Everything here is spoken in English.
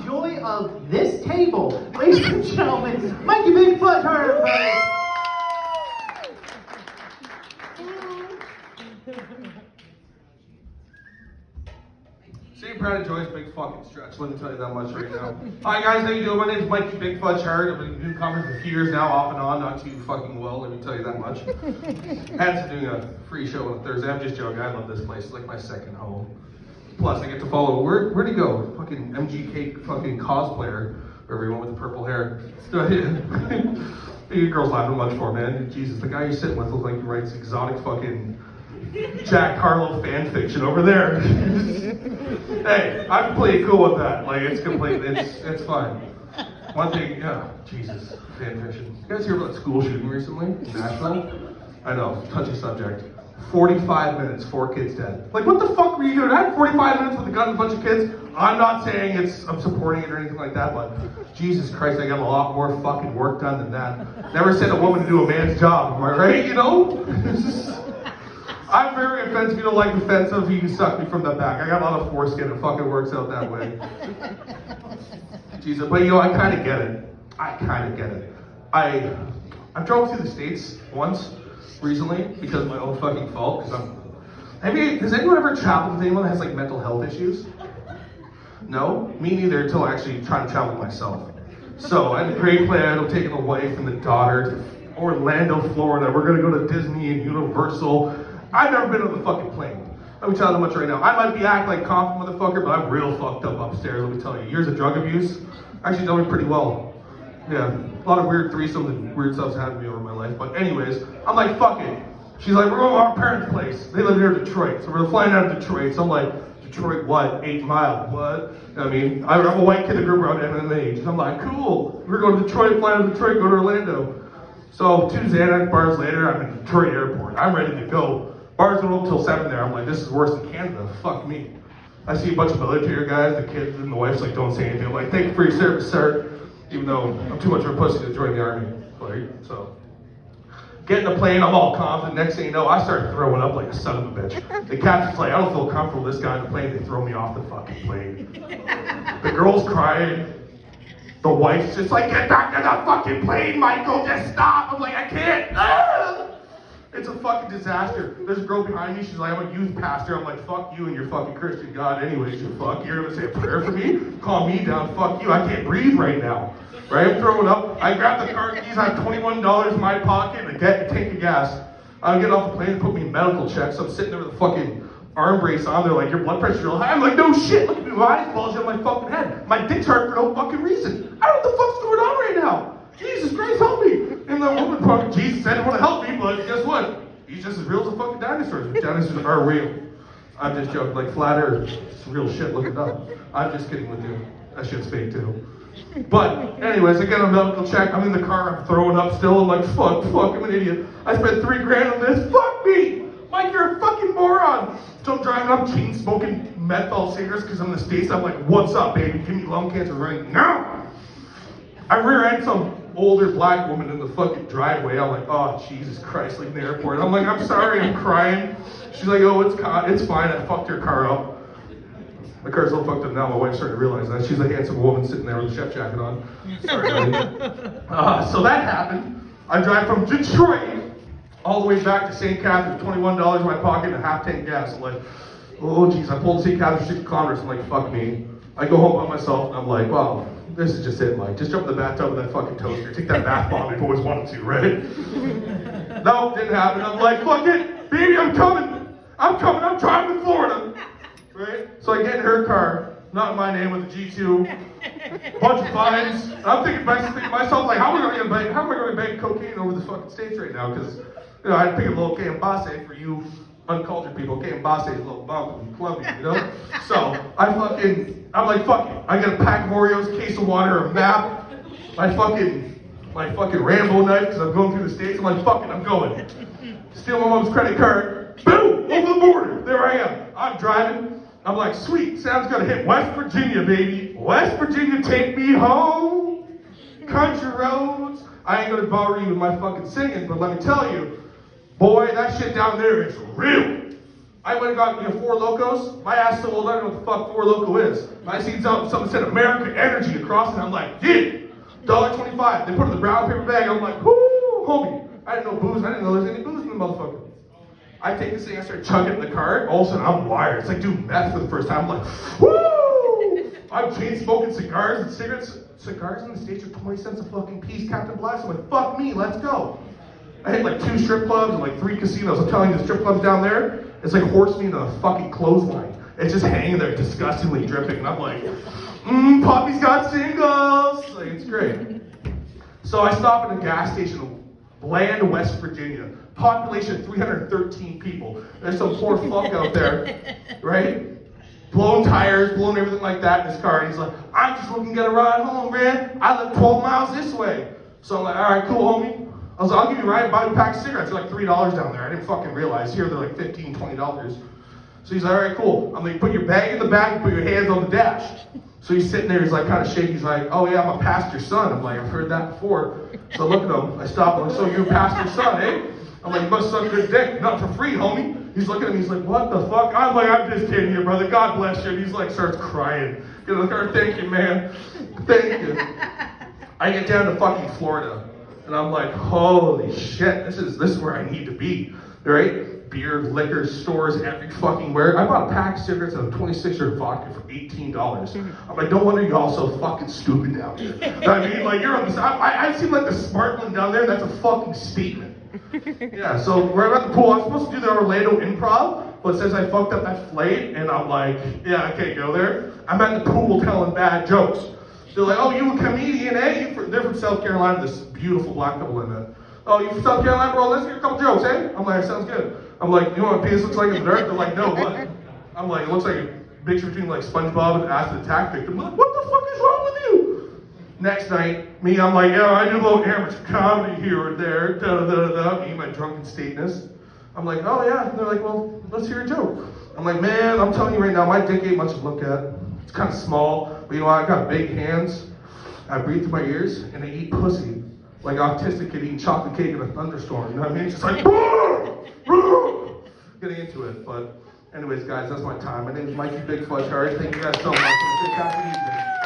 the joy of this table. Ladies and gentlemen, Mikey Bigfoot Turner, everybody. St. Proud of Joy's big fucking stretch, let me tell you that much right now. Hi guys, how you doing? My name's Mikey Bigfoot Hard. I've been doing comedy for a few years now, off and on, not too fucking well, let me tell you that much. Hence doing a free show on Thursday. I'm just joking, I love this place, it's like my second home. Plus, I get to follow, where'd he go? Fucking MGK fucking cosplayer, everyone with the purple hair. You girls laughing much for, man. Jesus, the guy you're sitting with looks like he writes exotic fucking Jack Harlow fan fiction over there. Hey, I'm completely cool with that. Like, it's fine. One thing, yeah, Jesus, fan fiction. You guys hear about school shooting recently in Nashville? I know, touchy subject. 45 minutes, 4 kids dead. Like, what the fuck were you doing? I had 45 minutes with a gun and a bunch of kids. I'm not saying I'm supporting it or anything like that, but Jesus Christ, I got a lot more fucking work done than that. Never sent a woman to do a man's job, am I right, you know? I'm very offensive. If you don't like offensive, you can suck me from the back. I got a lot of foreskin. It fucking works out that way. Jesus, but you know, I kind of get it. I drove through the States once recently because of my own fucking fault. Has anyone ever traveled with anyone that has like mental health issues? No, me neither. Until I actually try to travel myself. So I had a great plan of taking the wife and the daughter to Orlando, Florida. We're gonna go to Disney and Universal. I've never been on the fucking plane. Let me tell you that much right now. I might be acting like confident motherfucker, but I'm real fucked up upstairs, let me tell you. Years of drug abuse actually done me pretty well. Yeah, a lot of weird threesomes and weird stuff's happened to me over my life. But anyways, I'm like, fuck it. She's like, we're going to our parents' place. They live near Detroit. So we're flying out of Detroit. So I'm like, Detroit what? 8 Mile, what? I mean, I'm a white kid that grew up around MMA. And I'm like, cool. We're going to Detroit, flying out of Detroit, go to Orlando. So 2 Xanax bars later, I'm in Detroit airport. I'm ready to go. Bars don't open till 7 there. I'm like, this is worse than Canada. Fuck me. I see a bunch of military guys, the kids and the wife's like, don't say anything. I'm like, thank you for your service, sir. Even though I'm too much of a pussy to join the army. Right? So, get in the plane, I'm all confident. Next thing you know, I start throwing up like a son of a bitch. The captain's like, I don't feel comfortable with this guy in the plane. They throw me off the fucking plane. The girl's crying. The wife's just like, get back to the fucking plane, Michael, just stop. I'm like, I can't. Ah! It's a fucking disaster. There's a girl behind me, she's like, I'm a youth pastor. I'm like, fuck you and your fucking Christian God anyways, you fuck. You're gonna say a prayer for me? Calm me down, fuck you. I can't breathe right now. Right, I'm throwing up. I grab the car keys, I have $21 in my pocket and a tank of gas. I get off the plane and put me in medical checks. I'm sitting there with a fucking arm brace on. They're like, your blood pressure's real high. I'm like, no shit, look at me, my eyes bulging out my fucking head. My dick's hard for no fucking reason. I don't know what the fuck's going on right now. Jesus Christ, help me. And the woman probably, Jesus said he want to help me, but guess what? He's just as real as a fucking dinosaur. Dinosaurs are real. I'm just joking, like flat earth. It's real shit, look it up. I'm just kidding with you. That shit's fake too. But anyways, I get a medical check, I'm in the car, I'm throwing up still, I'm like, fuck, I'm an idiot. I spent $3 grand on this, fuck me! Mike, you're a fucking moron! So I'm driving up, chain smoking menthol cigarettes because I'm in the States. I'm like, what's up, baby? Give me lung cancer right now! I rear-end some older black woman in the fucking driveway. I'm like, oh, Jesus Christ, like in the airport. I'm like, I'm sorry, I'm crying. She's like, oh, it's fine, I fucked your car up. My car's all fucked up now, my wife's starting to realize that. She's a handsome woman sitting there with a chef jacket on. Sorry, so that happened. I drive from Detroit all the way back to St. Catharines, $21 in my pocket and a half tank gas. I'm like, oh geez, I pulled St. Catharines 60 kilometers. I'm like, fuck me. I go home by myself and I'm like, wow, this is just it, Mike. Just jump in the bathtub with that fucking toaster. Take that bath bomb if you always wanted to, right? No, didn't happen. I'm like, fuck it, baby, I'm coming. I'm driving to Florida. Right? So I get in her car, not in my name, with a G2, bunch of fines. And I'm thinking to myself, like, how am I going to bank cocaine over the fucking States right now? Because, you know, I'd pick a little Cambase for you uncultured people. Cambase is a little bump in Colombia, you know? So I'm like, fuck it. I got a pack of Oreos, case of water, a map, my fucking Rambo knife, because I'm going through the States. I'm like, fuck it, I'm going. Steal my mom's credit card. Boom! Over the border. There I am. I'm driving. I'm like, sweet, sounds good. Hit West Virginia, baby. West Virginia, take me home. Country roads. I ain't gonna bother you with my fucking singing, but let me tell you, boy, that shit down there is real. I went and got 4 Locos. My ass so old, I don't know what the fuck 4 Loco is. I seen someone said American Energy across, and I'm like, yeah, $1.25. They put it in the brown paper bag. I'm like, whoo, homie. I didn't know booze. I didn't know there's any booze in the motherfucker. I take this thing, I start chugging it in the car. All of a sudden, I'm wired. It's like doing meth for the first time. I'm like, woo! I'm chain smoking cigars and cigarettes. Cigars in the States are 20 cents a fucking piece, Captain Blast. I'm like, fuck me, let's go. I hit like 2 strip clubs and like 3 casinos. I'm telling you, the strip clubs down there, it's like horse meat on a fucking clothesline. It's just hanging there, disgustingly dripping. And I'm like, Poppy's got singles. Like, it's great. So I stop at a gas station in Bland, West Virginia. Population 313 people. There's some poor fuck out there, right? Blowing tires, blowing everything like that in his car. And he's like, I'm just looking to get a ride home, man. I live 12 miles this way. So I'm like, all right, cool, homie. I was like, I'll give you a ride and buy you a pack of cigarettes. They're like $3 down there. I didn't fucking realize. Here they're like $15, $20. So he's like, all right, cool. I'm like, put your bag in the back and put your hands on the dash. So he's sitting there, he's like kind of shaky. He's like, oh yeah, I'm a pastor's son. I'm like, I've heard that before. So I look at him, I stop, I'm like, so you're a pastor's son, eh? I'm like, you must suck good dick. Not for free, homie. He's looking at me, he's like, what the fuck? I'm like, I'm just kidding you, brother. God bless you. And he's like, starts crying. You know, thank you, man. Thank you. I get down to fucking Florida. And I'm like, holy shit, this is where I need to be, right? Beer, liquor, stores, every fucking where. I bought a pack of cigarettes and a 26er vodka for $18. I'm like, don't wonder you're all so fucking stupid down here. I mean, like, you're on the I seem like the smart one down there. That's a fucking statement. Yeah, so we're at the pool. I'm supposed to do the Orlando Improv, but since I fucked up that flight, and I'm like, yeah, I can't go there. I'm at the pool telling bad jokes. They're like, oh, you a comedian, eh? They're from South Carolina, this beautiful black couple I met. Oh, you from South Carolina, bro? Let's hear a couple jokes, eh? I'm like, sounds good. I'm like, you know what my penis looks like in the dirt? They're like, no, what? I'm like, it looks like a mixture between like SpongeBob and Acid Attack Victim. I'm like, what the fuck is wrong with you? Next night, I'm like, yeah, I do a little amateur comedy here or there, da-da-da-da-da, me, my drunken stateness. I'm like, oh yeah. And they're like, well, let's hear a joke. I'm like, man, I'm telling you right now, my dick ain't much to look at. It's kind of small, but you know, I got big hands. I breathe through my ears, and I eat pussy. Like an autistic kid eating chocolate cake in a thunderstorm, you know what I mean? It's just like, getting into it. But anyways, guys, that's my time. My name is Mikey Big Fudge Harry. Thank you guys so much. Have a good evening.